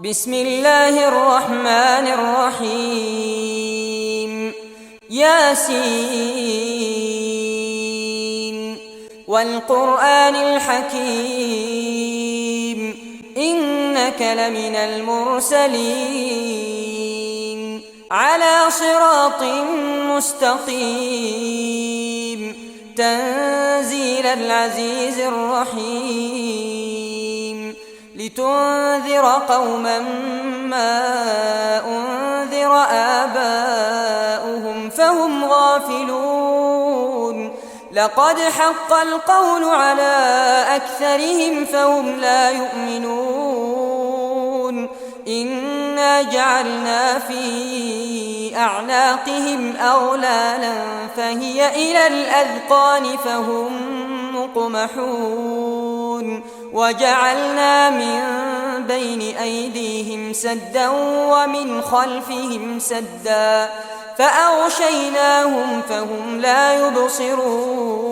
بسم الله الرحمن الرحيم ياسين والقرآن الحكيم إنك لمن المرسلين على صراط مستقيم تنزيل العزيز الرحيم لتنذر قوما ما أنذر آباؤهم فهم غافلون لقد حق القول على أكثرهم فهم لا يؤمنون إنا جعلنا في أعناقهم أغلالا فهي إلى الأذقان فهم مقمحون وجعلنا من بين أيديهم سدا ومن خلفهم سدا فأغشيناهم فهم لا يبصرون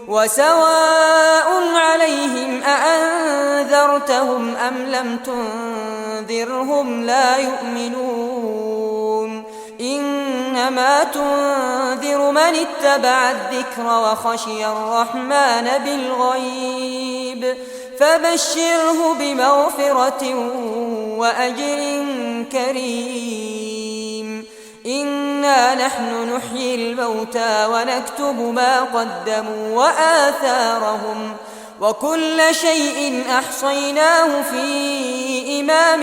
وسواء عليهم أأنذرتهم أم لم تنذرهم لا يؤمنون إنما تنذر من اتبع الذكر وخشي الرحمن بالغيب فبشره بمغفرة وأجر كريم إنا نحن نحيي الموتى ونكتب ما قدموا وآثارهم وكل شيء أحصيناه في إمام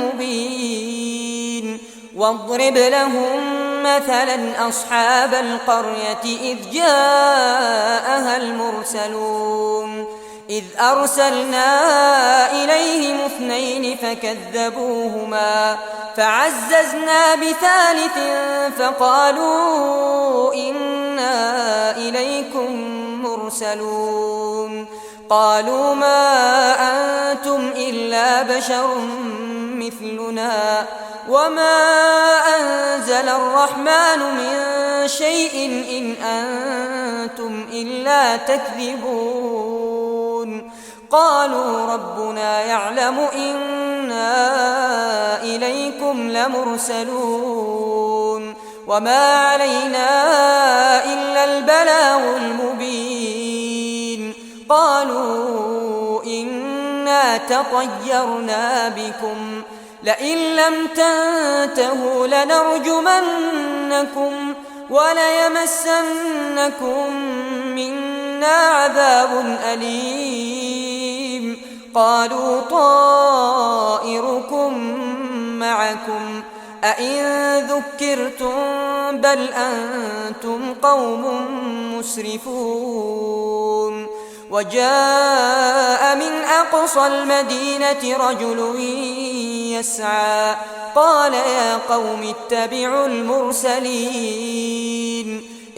مبين واضرب لهم مثلا أصحاب القرية إذ جاءها المرسلون إذ أرسلنا إليهم اثنين فكذبوهما فعززنا بثالث فقالوا إنا إليكم مرسلون قالوا ما أنتم إلا بشر مثلنا وما أنزل الرحمن من شيء إن أنتم إلا تكذبون قالوا ربنا يعلم إنا إليكم لمرسلون وما علينا إلا البلاغ المبين قالوا إنا تطيرنا بكم لئن لم تنتهوا لنرجمنكم وليمسنكم منا عذاب أليم قالوا طائركم معكم أئن ذكرتم بل أنتم قوم مسرفون وجاء من أقصى المدينة رجل يسعى قال يا قوم اتبعوا المرسلين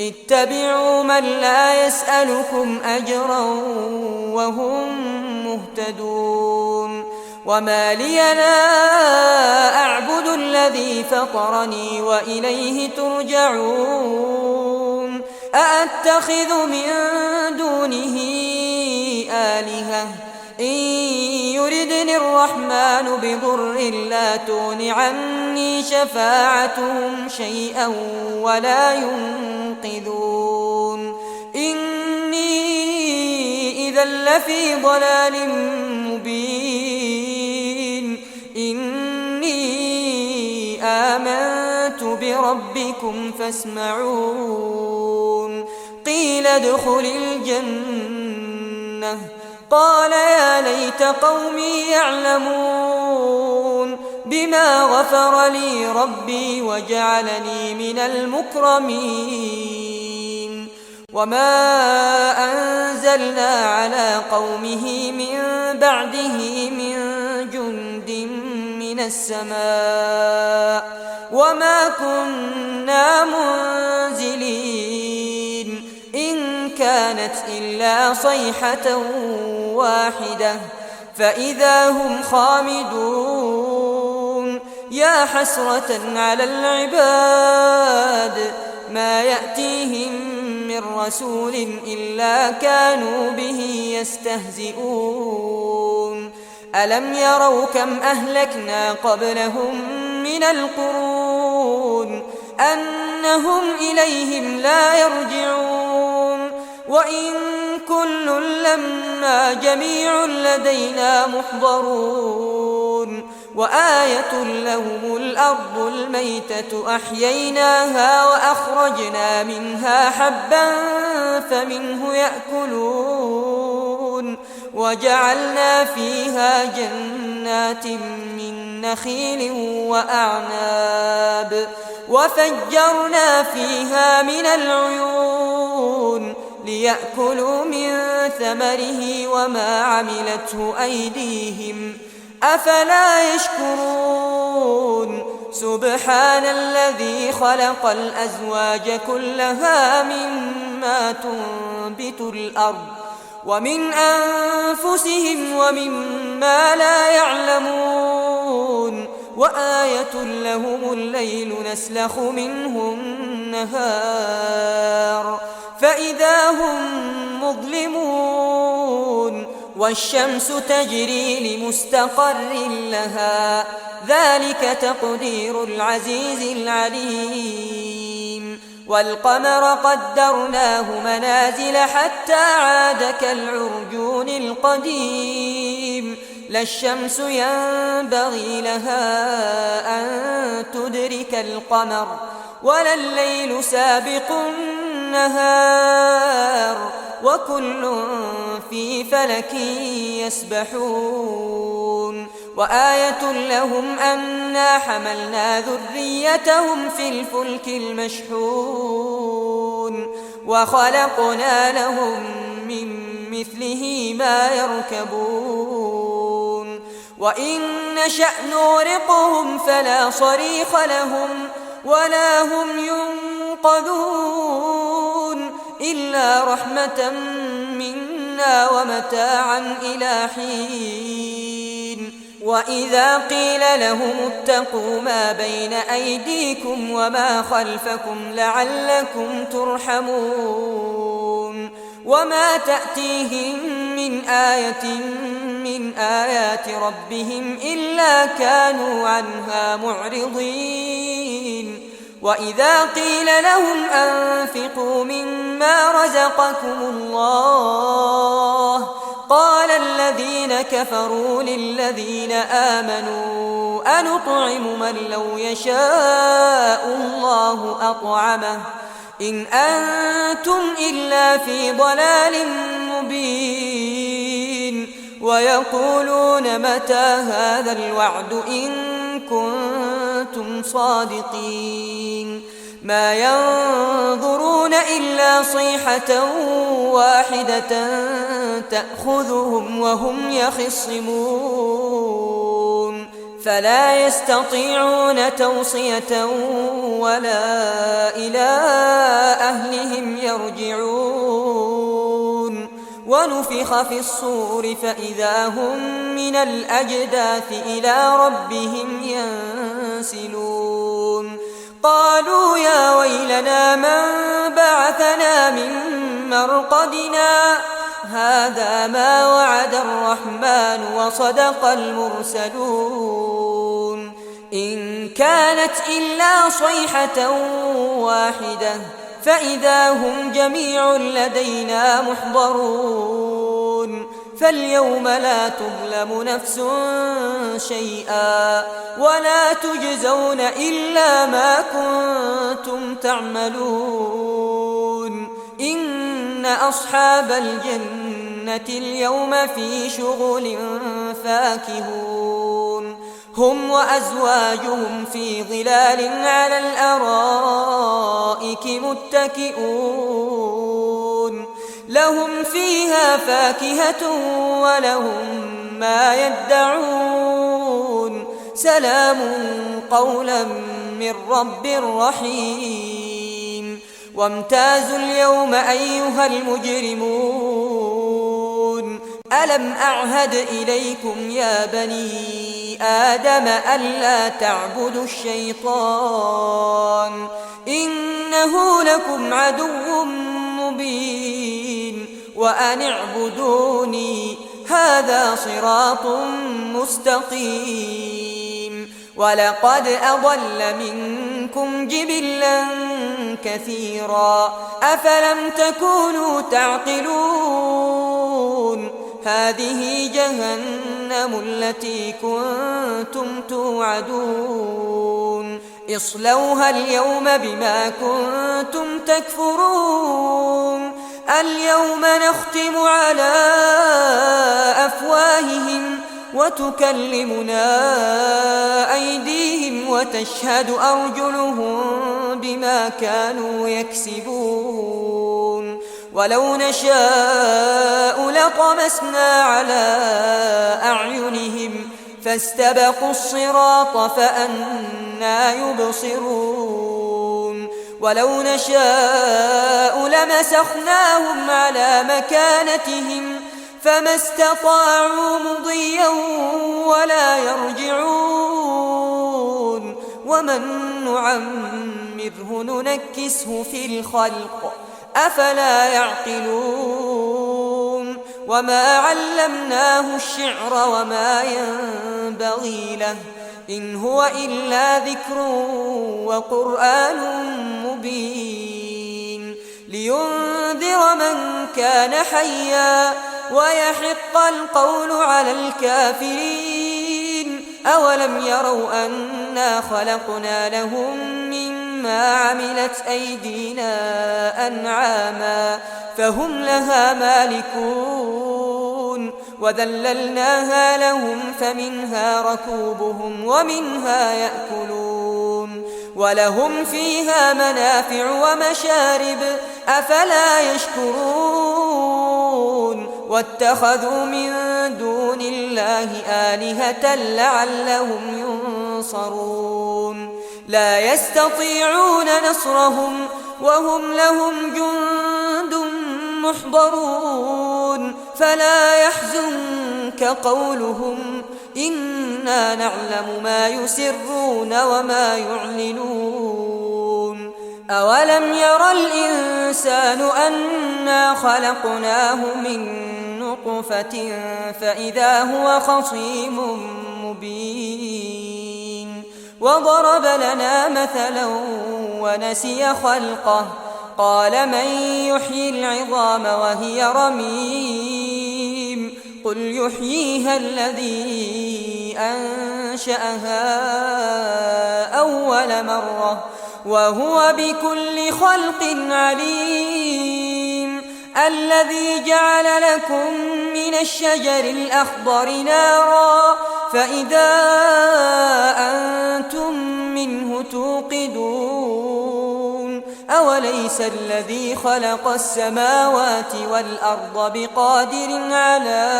اتبعوا من لا يسألكم أجرا وهم مهتدون وما لي لا أعبد الذي فطرني وإليه ترجعون أأتخذ من دونه آلهة إن يردني الرحمن بضر لا تغن عني شفاعتهم شيئا ولا ينقذون إني إذا لفي ضلال مبين إني آمنت بربكم فاسمعون قيل ادخل الجنة قال يا ليت قومي يعلمون بما غفر لي ربي وجعلني من المكرمين وما أنزلنا على قومه من بعده من جند من السماء وما كنا منزلين إن كانت إلا صيحة واحدة فإذا هم خامدون يا حسرة على العباد ما يأتيهم من رسول إلا كانوا به يستهزئون ألم يروا كم أهلكنا قبلهم من القرون أنهم إليهم لا يرجعون وإن كل لما جميع لدينا محضرون وآية لهم الأرض الميتة أحييناها وأخرجنا منها حبا فمنه يأكلون وجعلنا فيها جنات من نخيل وأعناب وفجرنا فيها من العيون ليأكلوا من ثمره وما عملته أيديهم أفلا يشكرون سبحان الذي خلق الأزواج كلها مما تنبت الأرض ومن أنفسهم ومما لا يعلمون وآية لهم الليل نسلخ منه النهار فإذا هم مظلمون والشمس تجري لمستقر لها ذلك تقدير العزيز العليم والقمر قدرناه منازل حتى عاد كالعرجون القديم لا الشمس ينبغي لها أن تدرك القمر ولا الليل سابق النهار وكل في فلك يسبحون وآية لهم أنا حملنا ذريتهم في الفلك المشحون وخلقنا لهم من مثله ما يركبون وإن نشأ نغرقهم فلا صريخ لهم ولا هم ينقذون إلا رحمة منا ومتاعا إلى حين وإذا قيل لهم اتقوا ما بين أيديكم وما خلفكم لعلكم ترحمون وما تأتيهم من آية من آيات ربهم إلا كانوا عنها معرضين وإذا قيل لهم أنفقوا مما رزقكم الله قال الذين كفروا للذين آمنوا أنطعم من لو يشاء الله أطعمه إن أنتم إلا في ضلال مبين ويقولون متى هذا الوعد إن كنتم صادقين ما ينظرون إلا صيحة واحدة تأخذهم وهم يخصمون فلا يستطيعون توصية ولا إلى أهلهم يرجعون ونفخ في الصور فإذا هم من الأجداث إلى ربهم ينسلون قالوا يا ويلنا من بعثنا من مرقدنا هذا ما وعد الرحمن وصدق المرسلون إن كانت إلا صيحة واحدة فإذا هم جميع لدينا محضرون فاليوم لا تظلم نفس شيئا ولا تجزون إلا ما كنتم تعملون إن أصحاب الجنة اليوم في شغل فاكهون هم وأزواجهم في ظلال على الأرائك متكئون لهم فيها فاكهة ولهم ما يدعون سلام قولا من رب رحيم وامتازوا اليوم أيها المجرمون ألم أعهد إليكم يا بني آدم ألا تعبدوا الشيطان إنه لكم عدو مبين وأن اعبدوني هذا صراط مستقيم ولقد أضل منكم جبلا كثيرا أفلم تكونوا تعقلون هذه جهنم التي كنتم توعدون اصلوها اليوم بما كنتم تكفرون اليوم نختم على أفواههم وتكلمنا أيديهم وتشهد أرجلهم بما كانوا يكسبون ولو نشاء لطمسنا على أعينهم فاستبقوا الصراط فأنى يبصرون ولو نشاء لمسخناهم على مكانتهم فما استطاعوا مضيا ولا يرجعون ومن نعمره ننكسه في الخلق أفلا يعقلون وما علمناه الشعر وما ينبغي له إن هو إلا ذكر وقرآن مبين لينذر من كان حيا ويحق القول على الكافرين أولم يروا أنا خلقنا لهم مما عملت أيدينا أنعاما فهم لها مالكون وذللناها لهم فمنها ركوبهم ومنها يأكلون ولهم فيها منافع ومشارب أفلا يشكرون واتخذوا من دون الله آلهة لعلهم ينصرون لا يستطيعون نصرهم وهم لهم جند محضرون فلا يحزنك قولهم إنا نعلم ما يسرون وما يعلنون أولم ير الإنسان أنا خلقناه من نطفة فإذا هو خصيم مبين وضرب لنا مثلا ونسي خلقه قال من يحيي العظام وهي رميم قل يحييها الذي أنشأها أول مرة وهو بكل خلق عليم الذي جعل لكم من الشجر الأخضر نارا فإذا أنتم منه توقدون أوليس الذي خلق السماوات والأرض بقادر على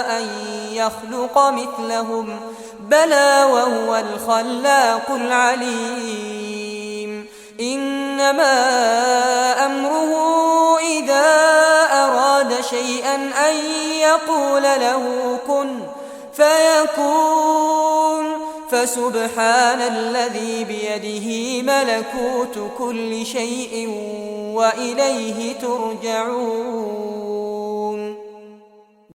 أن يخلق مثلهم بلى وهو الخلاق العليم إنما أمره إذا أراد شيئا أن يقول له كن فيكون فسبحان الذي بيده ملكوت كل شيء وإليه ترجعون